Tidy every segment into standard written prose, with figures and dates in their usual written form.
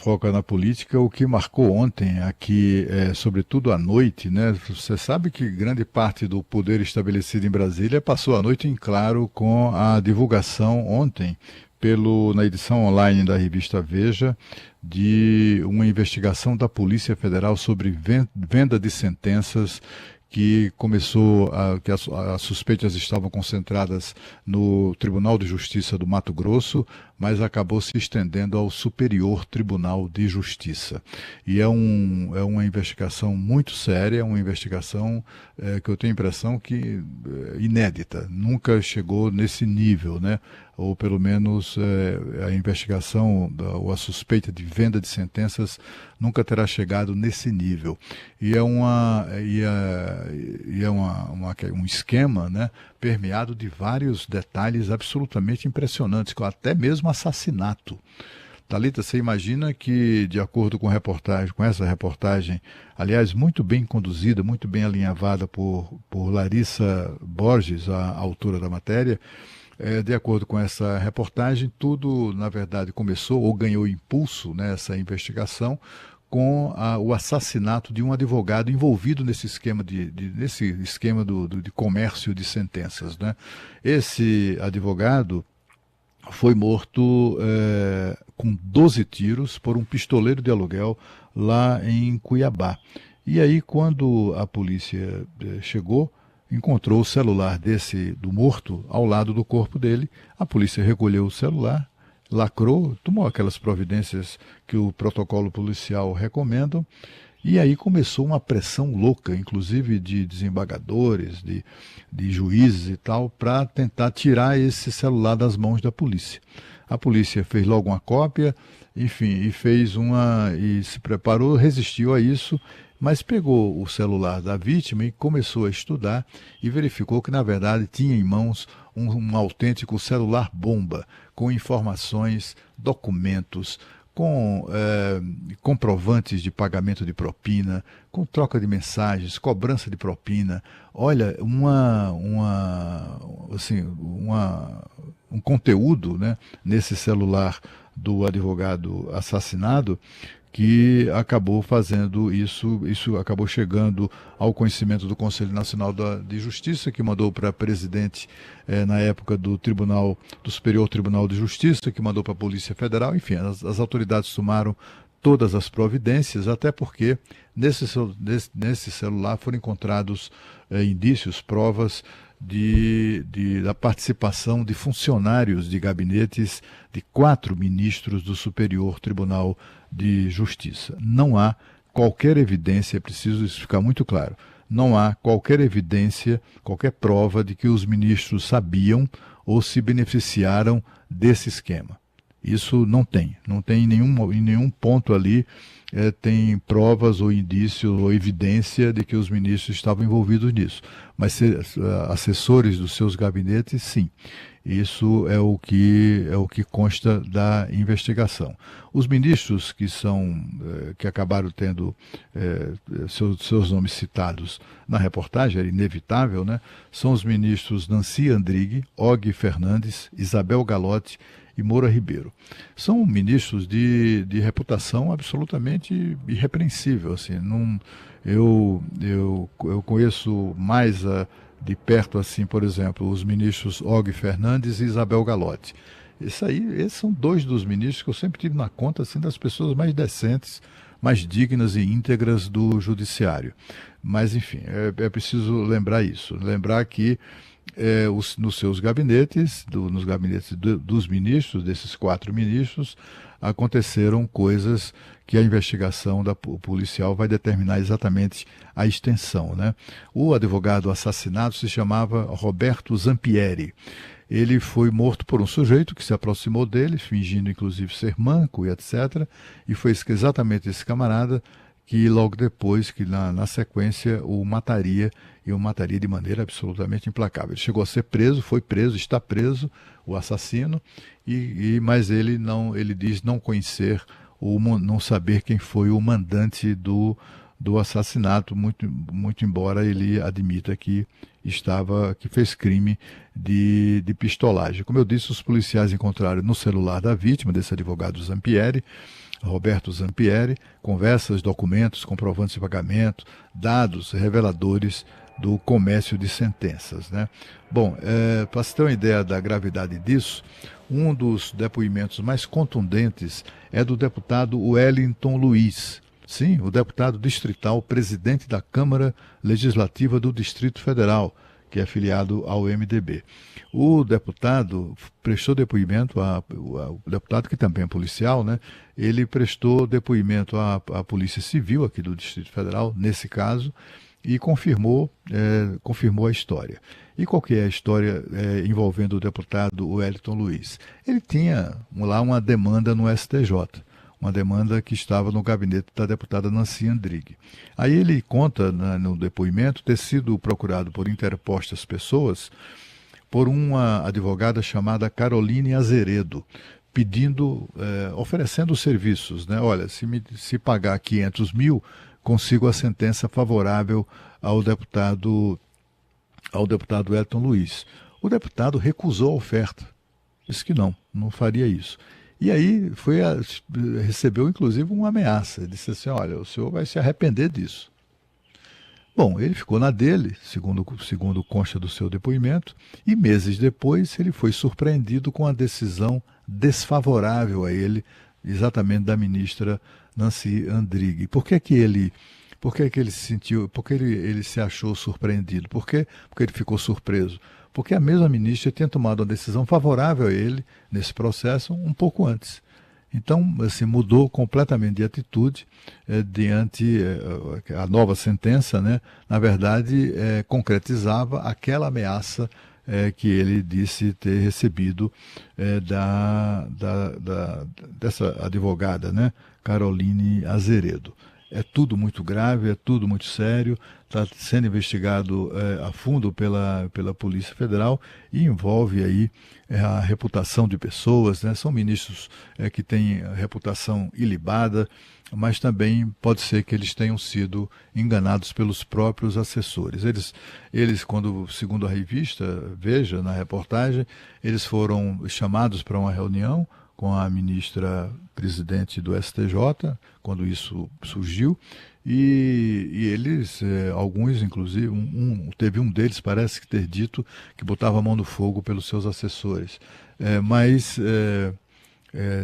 fofoca na política, o que marcou ontem aqui, sobretudo à noite, né? Você sabe que grande parte do poder estabelecido em Brasília passou a noite em claro com a divulgação ontem, na edição online da revista Veja, de uma investigação da Polícia Federal sobre venda de sentenças que começou, que as suspeitas estavam concentradas no Tribunal de Justiça do Mato Grosso, mas acabou se estendendo ao Superior Tribunal de Justiça. E é uma investigação muito séria, uma investigação que eu tenho a impressão que inédita, nunca chegou nesse nível, né? Ou pelo menos a investigação ou a suspeita de venda de sentenças nunca terá chegado nesse nível. E é um esquema, né, permeado de vários detalhes absolutamente impressionantes, até mesmo assassinato. Thalita, você imagina que, de acordo com essa reportagem, aliás, muito bem conduzida, muito bem alinhavada por Larissa Borges, a autora da matéria, de acordo com essa reportagem, tudo, na verdade, começou ou ganhou impulso nessa investigação com o assassinato de um advogado envolvido nesse esquema de comércio de sentenças, né? Esse advogado foi morto com 12 tiros por um pistoleiro de aluguel lá em Cuiabá. E aí, quando a polícia chegou, encontrou o celular do morto ao lado do corpo dele. A polícia recolheu o celular, lacrou, tomou aquelas providências que o protocolo policial recomenda, e aí começou uma pressão louca, inclusive de desembargadores, de juízes e tal, para tentar tirar esse celular das mãos da polícia. A polícia fez logo uma cópia, enfim, e se preparou, resistiu a isso, mas pegou o celular da vítima e começou a estudar e verificou que, na verdade, tinha em mãos um autêntico celular bomba, com informações, documentos, com comprovantes de pagamento de propina, com troca de mensagens, cobrança de propina. Olha, um conteúdo, né, nesse celular do advogado assassinado, que acabou fazendo isso acabou chegando ao conhecimento do Conselho Nacional de Justiça, que mandou para presidente na época do Superior Tribunal de Justiça, que mandou para a Polícia Federal. Enfim, as autoridades tomaram todas as providências, até porque nesse celular foram encontrados indícios, provas da participação de funcionários de gabinetes de 4 ministros do Superior Tribunal de Justiça. Não há qualquer evidência, é preciso isso ficar muito claro, não há qualquer evidência, qualquer prova de que os ministros sabiam ou se beneficiaram desse esquema. Isso não tem em nenhum ponto ali tem provas ou indícios ou evidência de que os ministros estavam envolvidos nisso. Mas assessores dos seus gabinetes, sim. Isso é o que consta da investigação. Os ministros que acabaram tendo seus nomes citados na reportagem, era inevitável, né? São os ministros Nancy Andrighi, Og Fernandes, Isabel Galotti e Moura Ribeiro. São ministros de reputação absolutamente irrepreensível. Assim, eu conheço mais de perto, assim, por exemplo, os ministros Og Fernandes e Isabel Galotti. Esses são 2 dos ministros que eu sempre tive na conta, assim, das pessoas mais decentes, mais dignas e íntegras do judiciário. Mas, enfim, é preciso lembrar isso. Lembrar que nos seus gabinetes, nos gabinetes dos ministros, desses 4 ministros, aconteceram coisas que a investigação policial vai determinar exatamente a extensão, né? O advogado assassinado se chamava Roberto Zampieri. Ele foi morto por um sujeito que se aproximou dele, fingindo inclusive ser manco e etc. E foi exatamente esse camarada que logo depois, que na sequência, o mataria de maneira absolutamente implacável. Ele chegou a ser preso, foi preso, está preso, o assassino, mas ele diz não conhecer ou não saber quem foi o mandante do assassinato, muito embora ele admita que fez crime de pistolagem. Como eu disse, os policiais encontraram no celular da vítima, desse advogado Zampieri, Roberto Zampieri, conversas, documentos, comprovantes de pagamento, dados reveladores do comércio de sentenças, né? Bom, para você ter uma ideia da gravidade disso, um dos depoimentos mais contundentes é do deputado Wellington Luiz. Sim, o deputado distrital, presidente da Câmara Legislativa do Distrito Federal, que é afiliado ao MDB. O deputado prestou depoimento, o deputado que também é policial, né? Ele prestou depoimento à Polícia Civil aqui do Distrito Federal, nesse caso, e confirmou a história. E qual que é a história envolvendo o deputado Wellington Luiz? Ele tinha lá uma demanda no STJ, uma demanda que estava no gabinete da deputada Nancy Andrighi. Aí ele conta no depoimento ter sido procurado por interpostas pessoas por uma advogada chamada Caroline Azeredo, oferecendo serviços, né? Olha, se pagar 500 mil, consigo a sentença favorável ao deputado Wellington Luiz. O deputado recusou a oferta, disse que não faria isso. E aí recebeu inclusive uma ameaça, disse assim, olha, o senhor vai se arrepender disso. Bom, ele ficou na dele, segundo consta do seu depoimento, e meses depois ele foi surpreendido com a decisão desfavorável a ele, exatamente da ministra Nancy Andrighi. Por que ele se sentiu, por que ele se achou surpreendido? Porque ele ficou surpreso? Porque a mesma ministra tinha tomado uma decisão favorável a ele nesse processo um pouco antes. Então, assim, mudou completamente de atitude diante a nova sentença, né? Na verdade, concretizava aquela ameaça que ele disse ter recebido dessa advogada, né? Caroline Azeredo. É tudo muito grave, é tudo muito sério, está sendo investigado a fundo pela Polícia Federal e envolve aí a reputação de pessoas, né? São ministros que têm reputação ilibada, mas também pode ser que eles tenham sido enganados pelos próprios assessores. Eles, quando, segundo a revista Veja, na reportagem, eles foram chamados para uma reunião com a ministra presidente do STJ, quando isso surgiu, e eles, alguns inclusive, teve um deles, parece que ter dito que botava a mão no fogo pelos seus assessores, mas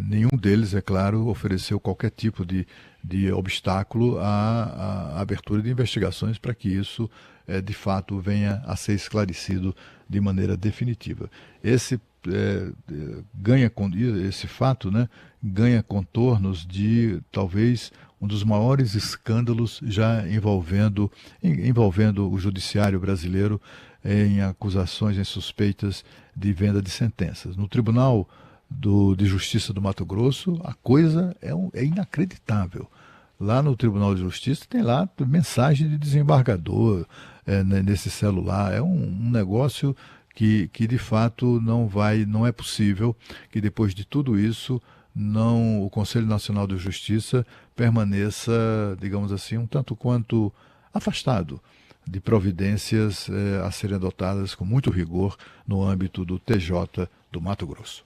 nenhum deles, é claro, ofereceu qualquer tipo de obstáculo à abertura de investigações para que isso, de fato, venha a ser esclarecido de maneira definitiva. Esse fato, né, ganha contornos de talvez um dos maiores escândalos já envolvendo o judiciário brasileiro em acusações, em suspeitas de venda de sentenças. No Tribunal de Justiça do Mato Grosso, a coisa é inacreditável. Lá no Tribunal de Justiça tem lá mensagem de desembargador nesse celular. É um negócio que de fato não é possível que depois de tudo isso o Conselho Nacional de Justiça permaneça, digamos assim, um tanto quanto afastado de providências a serem adotadas com muito rigor no âmbito do TJ do Mato Grosso.